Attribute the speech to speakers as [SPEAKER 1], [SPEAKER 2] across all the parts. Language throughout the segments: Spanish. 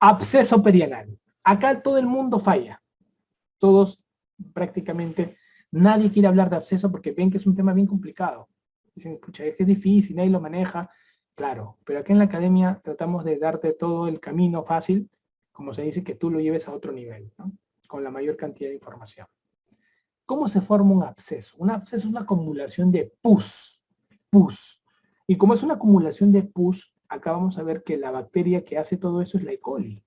[SPEAKER 1] Absceso perianal. Acá todo el mundo falla. Todos, prácticamente, nadie quiere hablar de absceso porque ven que es un tema bien complicado. Dicen, pucha, es que es difícil, nadie lo maneja. Claro, pero aquí en la academia tratamos de darte todo el camino fácil, como se dice, que tú lo lleves a otro nivel, ¿no? Con la mayor cantidad de información. ¿Cómo se forma un absceso? Un absceso es una acumulación de pus. Pus. Y como es una acumulación de pus, acá vamos a ver que la bacteria que hace todo eso es la E. coli.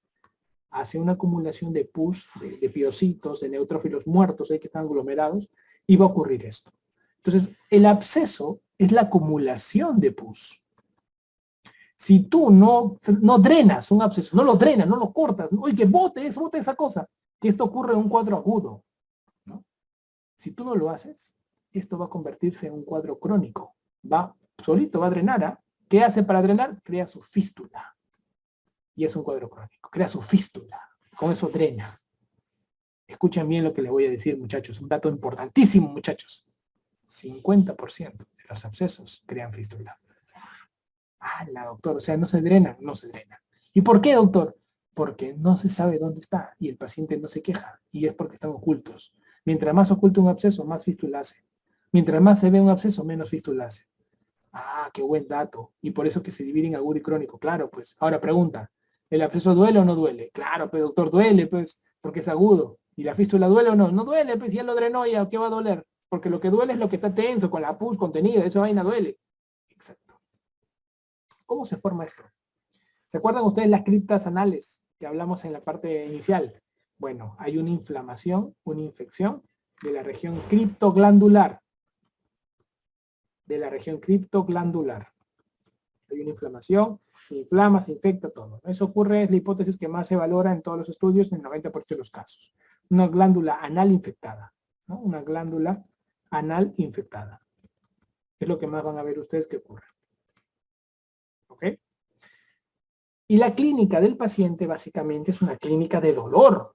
[SPEAKER 1] Hace una acumulación de pus, de piocitos, de neutrófilos muertos ahí que están aglomerados, y va a ocurrir esto. Entonces, el absceso es la acumulación de pus. Si tú no drenas un absceso, no lo drenas, no lo cortas, oye, que bote esa cosa, que esto ocurre en un cuadro agudo, ¿no? Si tú no lo haces, esto va a convertirse en un cuadro crónico. Solito va a drenar, ¿eh? ¿Qué hace para drenar? Crea su fístula. Y es un cuadro crónico. Crea su fístula. Con eso drena. Escuchen bien lo que les voy a decir, muchachos. Un dato importantísimo, muchachos. 50% de los abscesos crean fístula. Doctor, o sea, no se drena. No se drena. ¿Y por qué, doctor? Porque no se sabe dónde está y el paciente no se queja. Y es porque están ocultos. Mientras más oculto un absceso, más fístula hace. Mientras más se ve un absceso, menos fístula hace. Qué buen dato. Y por eso que se divide en agudo y crónico. Claro, pues. Ahora pregunta, ¿el absceso duele o no duele? Claro, pero doctor, duele, pues, porque es agudo. ¿Y la fístula duele o no? No duele, pues, ya lo drenó, ya, ¿qué va a doler? Porque lo que duele es lo que está tenso, con la pus contenida, esa vaina duele. Exacto. ¿Cómo se forma esto? ¿Se acuerdan ustedes las criptas anales que hablamos en la parte inicial? Bueno, hay una inflamación, una infección de la región criptoglandular. De la región criptoglandular. Hay una inflamación, se inflama, se infecta todo. Eso ocurre, es la hipótesis que más se valora en todos los estudios, en el 90% de los casos. Una glándula anal infectada, ¿no? Una glándula anal infectada. Es lo que más van a ver ustedes que ocurre. ¿Ok? Y la clínica del paciente básicamente es una clínica de dolor.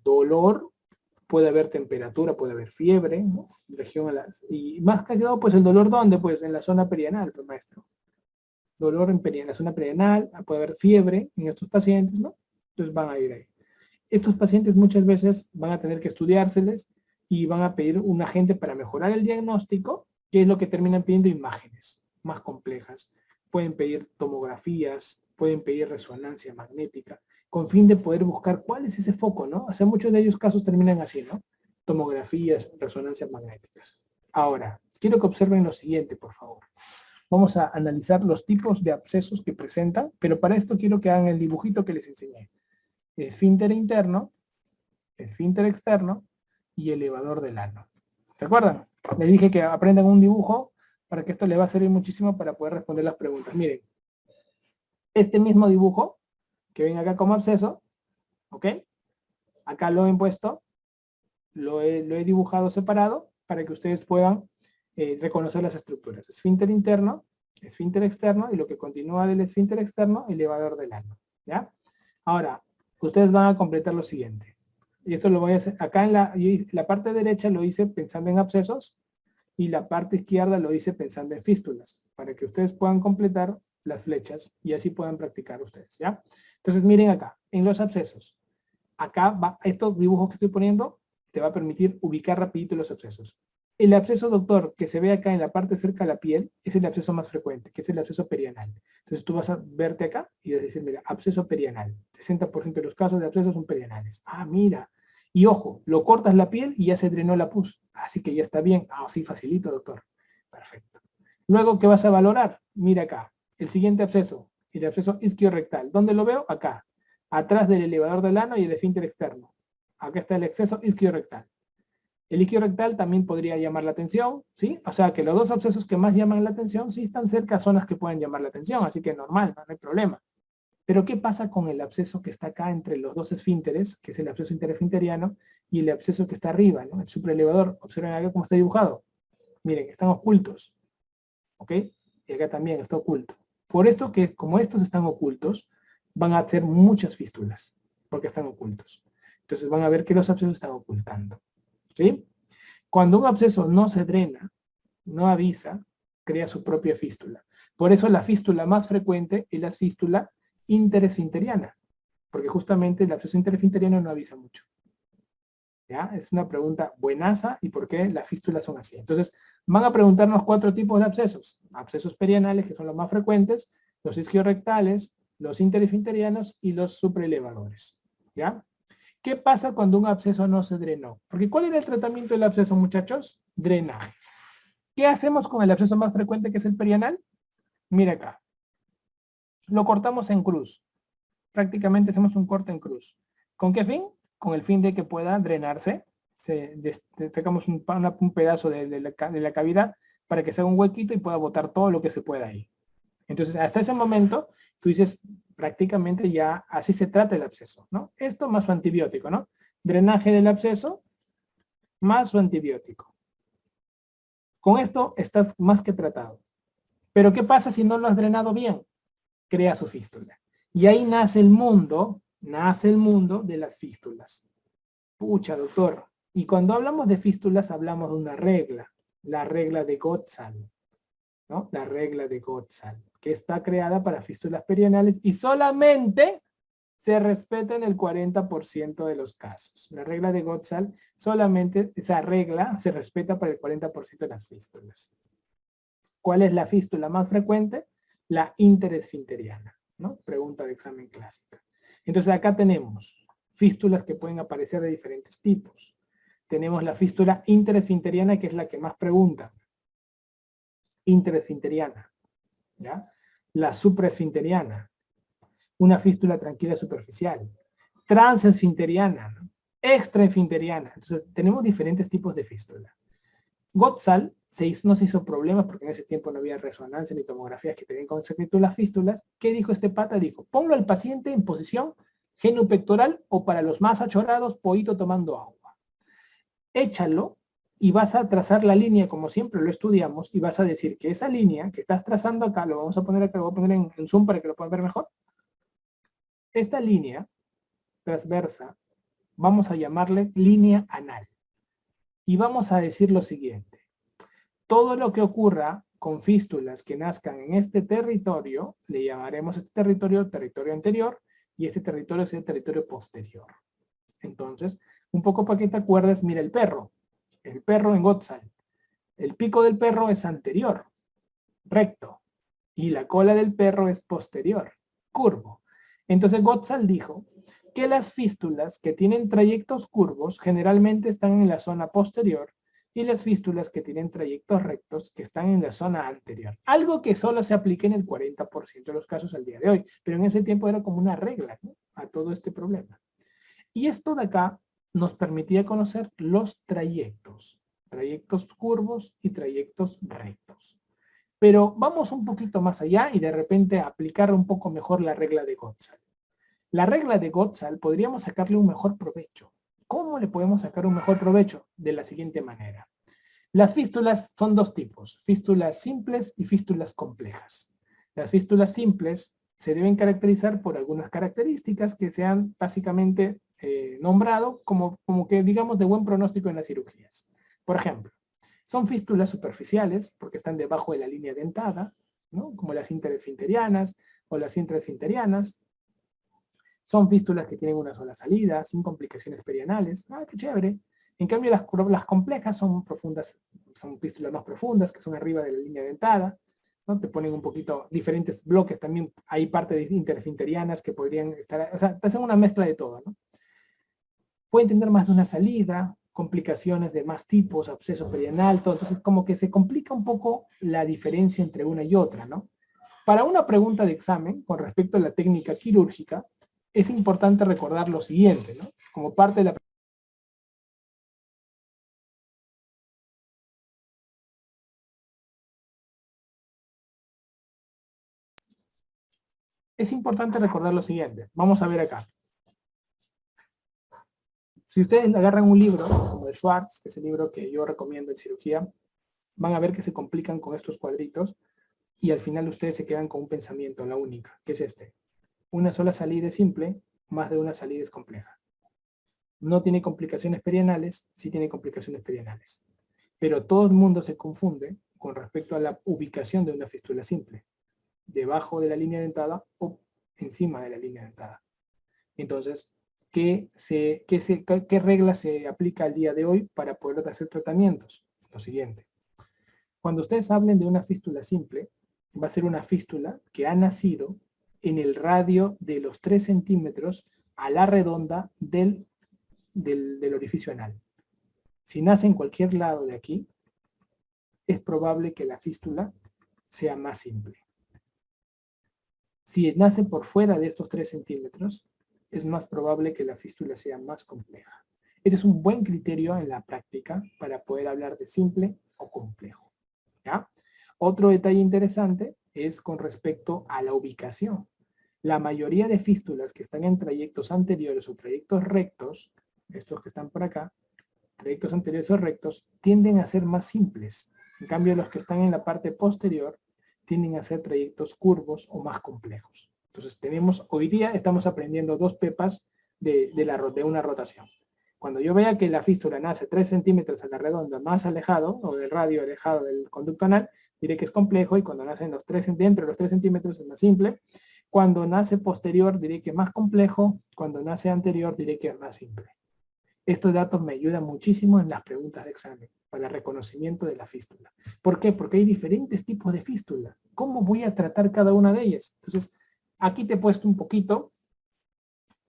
[SPEAKER 1] Dolor, puede haber temperatura, puede haber fiebre, ¿no? Y más que todo, pues el dolor, ¿dónde? Pues en la zona perianal, pues maestro. Dolor en la zona perianal, puede haber fiebre en estos pacientes, ¿no? Entonces van a ir ahí. Estos pacientes muchas veces van a tener que estudiárseles y van a pedir un agente para mejorar el diagnóstico, que es lo que terminan pidiendo imágenes más complejas. Pueden pedir tomografías, pueden pedir resonancia magnética, con fin de poder buscar cuál es ese foco, ¿no? O sea, muchos de ellos casos terminan así, ¿no? Tomografías, resonancias magnéticas. Ahora, quiero que observen lo siguiente, por favor. Vamos a analizar los tipos de abscesos que presentan, pero para esto quiero que hagan el dibujito que les enseñé. Esfínter interno, esfínter externo y elevador del ano. ¿Se acuerdan? Les dije que aprendan un dibujo para que esto les va a servir muchísimo para poder responder las preguntas. Miren, este mismo dibujo que ven acá como absceso, ¿ok? Acá lo he puesto, lo he dibujado separado para que ustedes puedan reconocer las estructuras. Esfínter interno, esfínter externo y lo que continúa del esfínter externo, elevador del ano. ¿Ya? Ahora, ustedes van a completar lo siguiente. Y esto lo voy a hacer, acá en la parte derecha lo hice pensando en abscesos y la parte izquierda lo hice pensando en fístulas, para que ustedes puedan completar las flechas y así puedan practicar ustedes, ¿ya? Entonces miren acá, en los abscesos, acá va, estos dibujos que estoy poniendo te va a permitir ubicar rapidito los abscesos. El absceso, doctor, que se ve acá en la parte cerca de la piel, es el absceso más frecuente, que es el absceso perianal. Entonces tú vas a verte acá y vas a decir, mira, absceso perianal. 60% de los casos de abscesos son perianales. Mira. Y ojo, lo cortas la piel y ya se drenó la pus. Así que ya está bien. Sí, facilito, doctor. Perfecto. Luego, ¿qué vas a valorar? Mira acá, el siguiente absceso, el absceso isquiorrectal. ¿Dónde lo veo? Acá. Atrás del elevador del ano y el esfínter externo. Acá está el absceso isquiorrectal. El isquiorrectal también podría llamar la atención, ¿sí? O sea que los dos abscesos que más llaman la atención sí están cerca a zonas que pueden llamar la atención, así que normal, no hay problema. Pero ¿qué pasa con el absceso que está acá entre los dos esfínteres, que es el absceso interesfinteriano, y el absceso que está arriba, ¿no? El supraelevador? Observen acá cómo está dibujado. Miren, están ocultos, ¿ok? Y acá también está oculto. Por esto que, como estos están ocultos, van a hacer muchas fístulas, porque están ocultos. Entonces van a ver que los abscesos están ocultando. ¿Sí? Cuando un absceso no se drena, no avisa, crea su propia fístula. Por eso la fístula más frecuente es la fístula interesfinteriana. porque justamente el absceso interfinteriano no avisa mucho. ¿Ya? Es una pregunta buenaza, ¿y por qué las fístulas son así? Entonces, van a preguntarnos 4 tipos de abscesos. Abscesos perianales, que son los más frecuentes, los isquiorrectales, los interfinterianos y los supraelevadores. ¿Ya? ¿Qué pasa cuando un absceso no se drenó? Porque ¿cuál era el tratamiento del absceso, muchachos? Drenaje. ¿Qué hacemos con el absceso más frecuente, que es el perianal? Mira acá. Lo cortamos en cruz. Prácticamente hacemos un corte en cruz. ¿Con qué fin? Con el fin de que pueda drenarse. Sacamos un pedazo de la cavidad para que se haga un huequito y pueda botar todo lo que se pueda ahí. Entonces, hasta ese momento, tú dices, prácticamente ya así se trata el absceso, ¿no? Esto más su antibiótico, ¿no? Drenaje del absceso más su antibiótico. Con esto estás más que tratado. Pero ¿qué pasa si no lo has drenado bien? Crea su fístula. Y ahí nace el mundo de las fístulas. Pucha, doctor. Y cuando hablamos de fístulas, hablamos de una regla, la regla de Gottsal, ¿no? La regla de Gottsal, que está creada para fístulas perianales y solamente se respeta en el 40% de los casos. La regla de Gottsal, solamente esa regla se respeta para el 40% de las fístulas. ¿Cuál es la fístula más frecuente? La interesfinteriana, ¿no? Pregunta de examen clásica. Entonces acá tenemos fístulas que pueden aparecer de diferentes tipos. Tenemos la fístula interesfinteriana, que es la que más pregunta. Interesfinteriana, ¿ya? La supraesfinteriana, una fístula tranquila superficial. Transesfinteriana, ¿no? Extraesfinteriana. Entonces tenemos diferentes tipos de fístula. Gottsal no se hizo problemas porque en ese tiempo no había resonancia ni tomografías que tenían con exactitud las fístulas. ¿Qué dijo este pata? Dijo, ponlo al paciente en posición genupectoral o para los más achorados, pollito tomando agua. Échalo y vas a trazar la línea como siempre lo estudiamos y vas a decir que esa línea que estás trazando acá, lo vamos a poner acá, lo voy a poner en zoom para que lo puedan ver mejor. Esta línea transversa, vamos a llamarle línea anal. Y vamos a decir lo siguiente. Todo lo que ocurra con fístulas que nazcan en este territorio, le llamaremos este territorio territorio anterior, y este territorio es el territorio posterior. Entonces, un poco para que te acuerdes, mira el perro en Gottsal. El pico del perro es anterior, recto, y la cola del perro es posterior, curvo. Entonces Gottsal dijo que las fístulas que tienen trayectos curvos generalmente están en la zona posterior y las fístulas que tienen trayectos rectos que están en la zona anterior. Algo que solo se aplica en el 40% de los casos al día de hoy, pero en ese tiempo era como una regla, ¿no? A todo este problema. Y esto de acá nos permitía conocer los trayectos curvos y trayectos rectos. Pero vamos un poquito más allá y de repente aplicar un poco mejor la regla de Gottsal. La regla de Gottsal podríamos sacarle un mejor provecho. ¿Cómo le podemos sacar un mejor provecho? De la siguiente manera. Las fístulas son dos tipos, fístulas simples y fístulas complejas. Las fístulas simples se deben caracterizar por algunas características que se han básicamente nombrado como que digamos de buen pronóstico en las cirugías. Por ejemplo, son fístulas superficiales porque están debajo de la línea dentada, ¿no? Como las interesfinterianas o las intraesfinterianas. Son fístulas que tienen una sola salida, sin complicaciones perianales. ¡Ah, qué chévere! En cambio, las complejas son profundas, son fístulas más profundas, que son arriba de la línea dentada, ¿no? Te ponen un poquito diferentes bloques, también hay parte de interfinterianas que podrían estar, o sea, te hacen una mezcla de todo, ¿no? Pueden tener más de una salida, complicaciones de más tipos, absceso perianal, todo, entonces como que se complica un poco la diferencia entre una y otra, ¿no? Para una pregunta de examen, con respecto a la técnica quirúrgica, es importante recordar lo siguiente, ¿no? Como parte de la... Es importante recordar lo siguiente. Vamos a ver acá. Si ustedes agarran un libro, como el Schwartz, que es el libro que yo recomiendo en cirugía, van a ver que se complican con estos cuadritos y al final ustedes se quedan con un pensamiento, la única, que es este. Una sola salida es simple, más de una salida es compleja. No tiene complicaciones perianales, sí tiene complicaciones perianales. Pero todo el mundo se confunde con respecto a la ubicación de una fístula simple. Debajo de la línea dentada o encima de la línea dentada. Entonces, ¿qué regla se aplica al día de hoy para poder hacer tratamientos? Lo siguiente. Cuando ustedes hablen de una fístula simple, va a ser una fístula que ha nacido en el radio de los 3 centímetros a la redonda del orificio anal. Si nace en cualquier lado de aquí, es probable que la fístula sea más simple. Si nace por fuera de estos 3 centímetros, es más probable que la fístula sea más compleja. Este es un buen criterio en la práctica para poder hablar de simple o complejo. ¿Ya? Otro detalle interesante es con respecto a la ubicación. La mayoría de fístulas que están en trayectos anteriores o trayectos rectos, estos que están por acá, trayectos anteriores o rectos, tienden a ser más simples. En cambio, los que están en la parte posterior tienden a ser trayectos curvos o más complejos. Entonces, hoy día estamos aprendiendo 2 pepas de una rotación. Cuando yo vea que la fístula nace 3 centímetros a la redonda más alejado, o del radio alejado del conducto anal, diré que es complejo, y cuando nace dentro de los 3 centímetros es más simple. Cuando nace posterior diré que es más complejo, cuando nace anterior diré que es más simple. Estos datos me ayudan muchísimo en las preguntas de examen, para el reconocimiento de la fístula. ¿Por qué? Porque hay diferentes tipos de fístula. ¿Cómo voy a tratar cada una de ellas? Entonces, aquí te he puesto un poquito,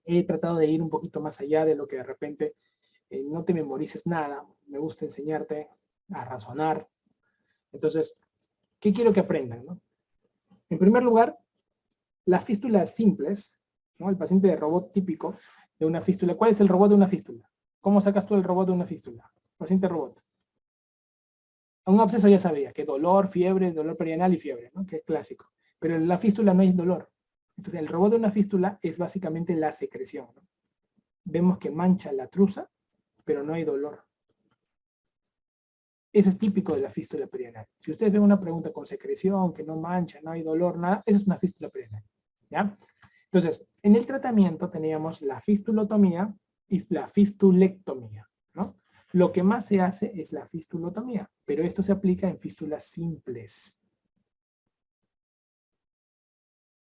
[SPEAKER 1] he tratado de ir un poquito más allá de lo que de repente no te memorices nada. Me gusta enseñarte a razonar. Entonces, ¿qué quiero que aprendan, no? En primer lugar, las fístulas simples, ¿no? El paciente de robot típico de una fístula. ¿Cuál es el robot de una fístula? ¿Cómo sacas tú el robot de una fístula? Paciente robot. Un absceso ya sabía, que dolor, fiebre, dolor perianal y fiebre, ¿no? Que es clásico. Pero en la fístula no hay dolor. Entonces el robot de una fístula es básicamente la secreción, ¿no? Vemos que mancha la trusa, pero no hay dolor. Eso es típico de la fístula perianal. Si ustedes ven una pregunta con secreción, que no mancha, no hay dolor, nada, eso es una fístula perianal, ¿ya? Entonces, en el tratamiento teníamos la fistulotomía y la fistulectomía, ¿no? Lo que más se hace es la fistulotomía, pero esto se aplica en fístulas simples.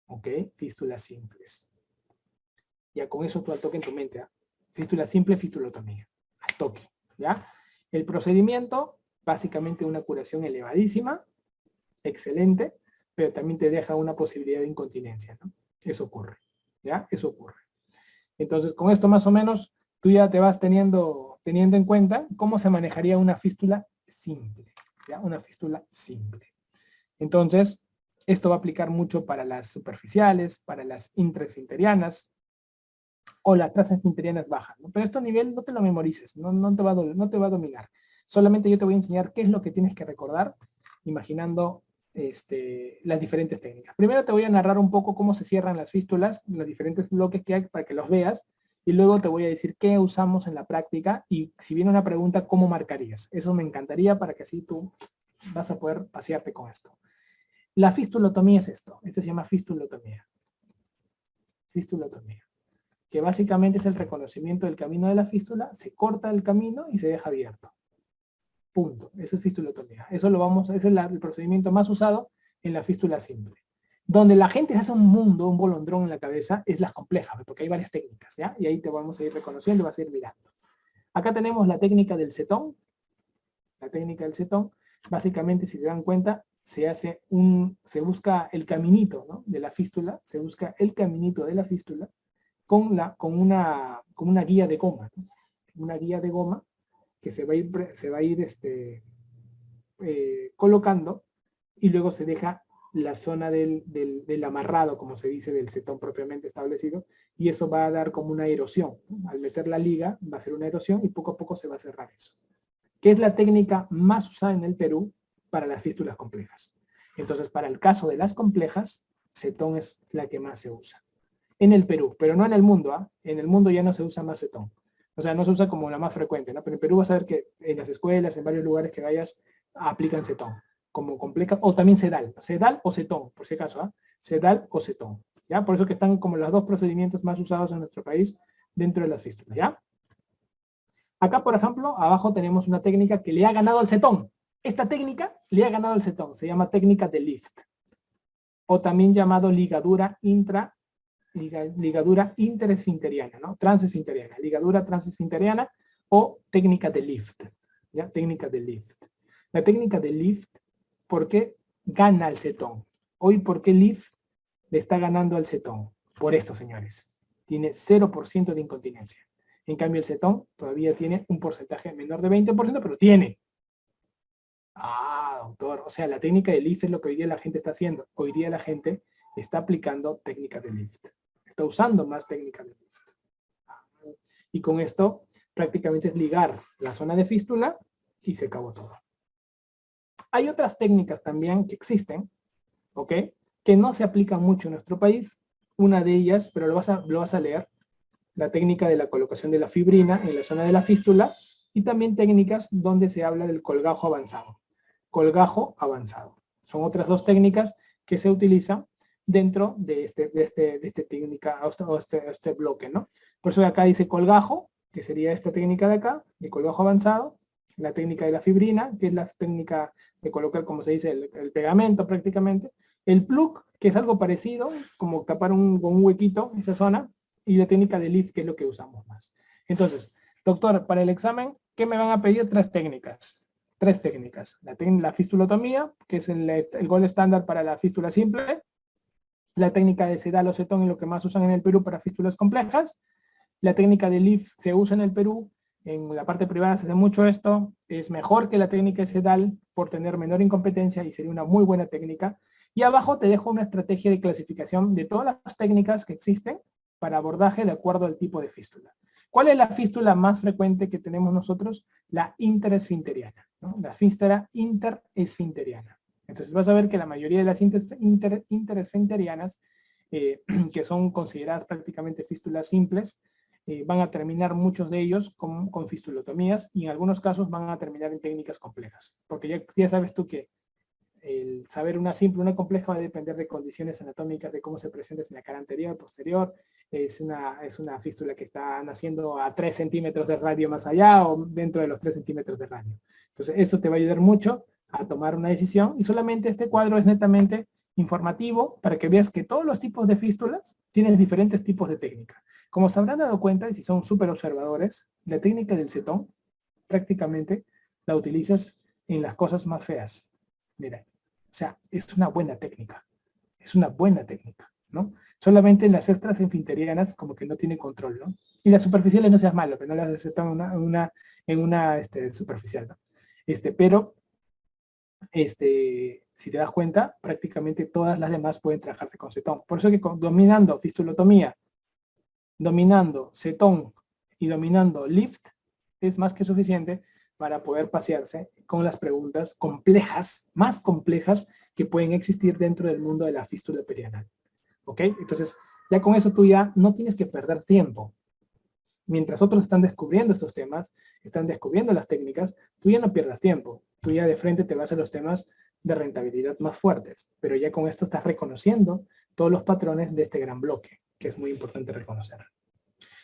[SPEAKER 1] ¿Ok? Fístulas simples. Ya con eso tú al toque en tu mente, ¿eh? Fístula simple, fistulotomía. Al toque, ¿ya? El procedimiento, básicamente una curación elevadísima, excelente, pero también te deja una posibilidad de incontinencia, ¿no? Eso ocurre, ¿ya? Eso ocurre. Entonces, con esto más o menos, tú ya te vas teniendo en cuenta cómo se manejaría una fístula simple, ¿ya? Una fístula simple. Entonces, esto va a aplicar mucho para las superficiales, para las intraesfinterianas o las transesfinterianas bajas, ¿no? Pero esto a nivel no te lo memorices, no te va a dominar. Solamente yo te voy a enseñar qué es lo que tienes que recordar imaginando las diferentes técnicas. Primero te voy a narrar un poco cómo se cierran las fístulas, los diferentes bloques que hay para que los veas, y luego te voy a decir qué usamos en la práctica y si viene una pregunta, cómo marcarías. Eso me encantaría para que así tú vas a poder pasearte con esto. La fistulotomía es esto. Esto se llama fistulotomía. Fistulotomía. Que básicamente es el reconocimiento del camino de la fístula, se corta el camino y se deja abierto. Punto. Eso es fistulotomía. Ese es el procedimiento más usado en la fístula simple. Donde la gente se hace un mundo, un bolondrón en la cabeza, es las complejas, porque hay varias técnicas, ¿ya? Y ahí te vamos a ir reconociendo y vas a ir mirando. Acá tenemos la técnica del cetón. La técnica del cetón, básicamente, si se dan cuenta, se busca el caminito, ¿no? De la fístula, se busca el caminito de la fístula con una guía de goma, ¿no? Una guía de goma que se va a ir colocando y luego se deja la zona del amarrado, como se dice, del cetón propiamente establecido, y eso va a dar como una erosión, ¿no? Al meter la liga va a ser una erosión y poco a poco se va a cerrar eso. Que es la técnica más usada en el Perú para las fístulas complejas. Entonces, para el caso de las complejas, cetón es la que más se usa. En el Perú, pero no en el mundo, ¿ah? En el mundo ya no se usa más cetón. O sea, no se usa como la más frecuente, ¿no? Pero en Perú vas a ver que en las escuelas, en varios lugares que vayas, aplican cetón como compleja, o también sedal o cetón, por si acaso, ¿ah? Sedal o cetón, ¿ya? Por eso que están como los 2 procedimientos más usados en nuestro país dentro de las fístulas, ¿ya? Acá, por ejemplo, abajo tenemos una técnica que le ha ganado al cetón. Esta técnica le ha ganado al cetón, se llama técnica de lift, o también llamado ligadura intra ligadura interesfinteriana, ¿no? Transesfinteriana, ligadura transesfinteriana o técnica de Lift, ¿ya? Técnica de Lift. La técnica de Lift, ¿por qué gana al cetón? Hoy, ¿por qué Lift le está ganando al cetón? Por esto, señores. Tiene 0% de incontinencia. En cambio, el cetón todavía tiene un porcentaje menor de 20%, pero tiene. Ah, doctor, o sea, la técnica de Lift es lo que hoy día la gente está haciendo. Hoy día la gente está aplicando técnica de Lift. Está usando más técnica de Lift. Y con esto prácticamente es ligar la zona de fístula y se acabó todo. Hay otras técnicas también que existen, ¿ok? Que no se aplican mucho en nuestro país. Una de ellas, pero lo vas a leer, la técnica de la colocación de la fibrina en la zona de la fístula y también técnicas donde se habla del colgajo avanzado. Colgajo avanzado. Son otras dos técnicas que se utilizan dentro de este técnica o este bloque, ¿no? Por eso acá dice colgajo, que sería esta técnica de acá, de colgajo avanzado, la técnica de la fibrina, que es la técnica de colocar, como se dice, el pegamento prácticamente, el plug, que es algo parecido, como tapar con un huequito esa zona, y la técnica de Lift, que es lo que usamos más. Entonces, doctor, para el examen, ¿qué me van a pedir? Tres técnicas. La fistulotomía, que es el gold estándar para la fístula simple, la técnica de sedal-cetón es lo que más usan en el Perú para fístulas complejas, la técnica de Lift se usa en el Perú, en la parte privada se hace mucho esto, es mejor que la técnica de sedal por tener menor incompetencia y sería una muy buena técnica. Y abajo te dejo una estrategia de clasificación de todas las técnicas que existen para abordaje de acuerdo al tipo de fístula. ¿Cuál es la fístula más frecuente que tenemos nosotros? La interesfinteriana, ¿no? La fístula interesfinteriana. Entonces vas a ver que la mayoría de las interesfinterianas, que son consideradas prácticamente fístulas simples, van a terminar muchos de ellos con fistulotomías y en algunos casos van a terminar en técnicas complejas. Porque ya sabes tú que el saber una simple, una compleja va a depender de condiciones anatómicas, de cómo se presenta en la cara anterior, posterior. Es una fístula que está naciendo a 3 centímetros de radio más allá o dentro de los 3 centímetros de radio. Entonces, eso te va a ayudar mucho a tomar una decisión y solamente este cuadro es netamente informativo para que veas que todos los tipos de fístulas tienen diferentes tipos de técnica. Como se habrán dado cuenta, y si son súper observadores, la técnica del cetón prácticamente la utilizas en las cosas más feas. Mira, o sea, es una buena técnica. Es una buena técnica, ¿no? Solamente en las extras infinterianas como que no tiene control, ¿no? Y las superficiales no seas malo, pero no las aceptan en una superficial, ¿no? Pero, si te das cuenta, prácticamente todas las demás pueden trabajarse con cetón. Por eso que dominando fistulotomía, dominando cetón y dominando Lift, es más que suficiente para poder pasearse con las preguntas complejas, más complejas que pueden existir dentro del mundo de la fístula perianal. ¿Ok? Entonces, ya con eso tú ya no tienes que perder tiempo. Mientras otros están descubriendo estos temas, están descubriendo las técnicas, tú ya no pierdas tiempo. Tú ya de frente te vas a los temas de rentabilidad más fuertes. Pero ya con esto estás reconociendo todos los patrones de este gran bloque, que es muy importante reconocer.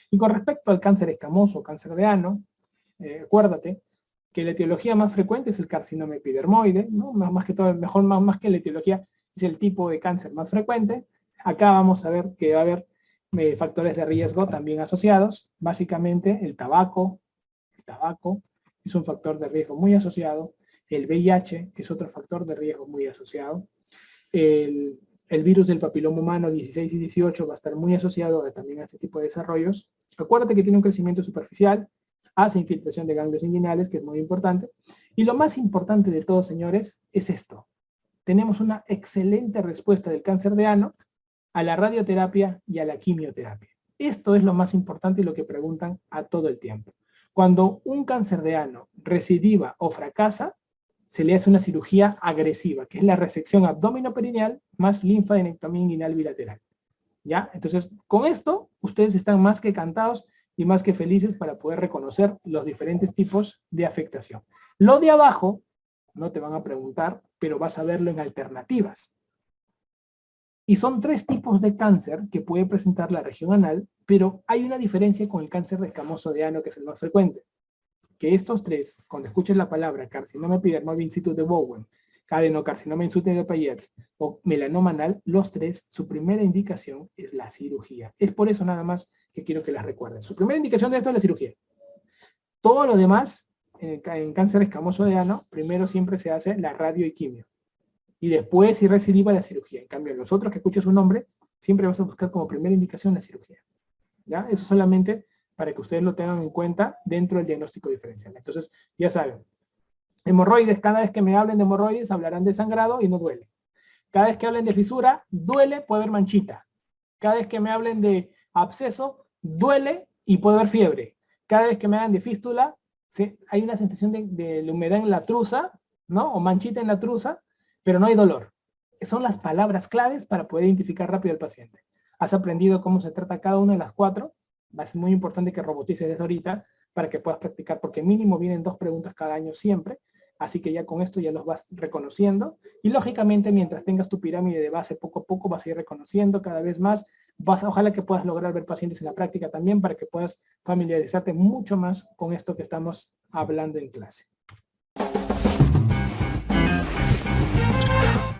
[SPEAKER 1] Y con respecto al cáncer escamoso o cáncer de ano, acuérdate que la etiología más frecuente es el carcinoma epidermoide, ¿no? Más que todo, más que la etiología, es el tipo de cáncer más frecuente. Acá vamos a ver que va a haber factores de riesgo también asociados. Básicamente el tabaco es un factor de riesgo muy asociado. El VIH es otro factor de riesgo muy asociado. El virus del papiloma humano 16 y 18 va a estar muy asociado también a este tipo de desarrollos. Acuérdate que tiene un crecimiento superficial, hace infiltración de ganglios inguinales, que es muy importante. Y lo más importante de todo, señores, es esto. Tenemos una excelente respuesta del cáncer de ano a la radioterapia y a la quimioterapia. Esto es lo más importante y lo que preguntan a todo el tiempo. Cuando un cáncer de ano recidiva o fracasa, se le hace una cirugía agresiva, que es la resección abdominoperineal más linfadenectomía inguinal bilateral. ¿Ya? Entonces, con esto, ustedes están más que cantados y más que felices para poder reconocer los diferentes tipos de afectación. Lo de abajo, no te van a preguntar, pero vas a verlo en alternativas. Y son 3 tipos de cáncer que puede presentar la región anal, pero hay una diferencia con el cáncer de escamoso de ano, que es el más frecuente. Que estos 3, cuando escuches la palabra carcinoma epidermoide in situ de Bowen adenocarcinoma insútil de Payet o melanoma anal, los tres, su primera indicación es la cirugía. Es por eso nada más que quiero que las recuerden. Su primera indicación de esto es la cirugía. Todo lo demás, en cáncer escamoso de ano, primero siempre se hace la radio y quimio. Y después, si recidiva, la cirugía. En cambio, los otros que escuches su nombre, siempre vas a buscar como primera indicación la cirugía. ¿Ya? Eso solamente para que ustedes lo tengan en cuenta dentro del diagnóstico diferencial. Entonces, ya saben, hemorroides, cada vez que me hablen de hemorroides, hablarán de sangrado y no duele. Cada vez que hablen de fisura, duele, puede haber manchita. Cada vez que me hablen de absceso, duele y puede haber fiebre. Cada vez que me hablan de fístula, ¿sí? Hay una sensación de la humedad en la truza, ¿no? O manchita en la truza, pero no hay dolor. Son las palabras claves para poder identificar rápido al paciente. ¿Has aprendido cómo se trata cada una de las 4? Va a ser muy importante que robotices desde ahorita para que puedas practicar, porque mínimo vienen 2 preguntas cada año siempre, así que ya con esto ya los vas reconociendo, y lógicamente mientras tengas tu pirámide de base poco a poco vas a ir reconociendo cada vez más, ojalá que puedas lograr ver pacientes en la práctica también para que puedas familiarizarte mucho más con esto que estamos hablando en clase.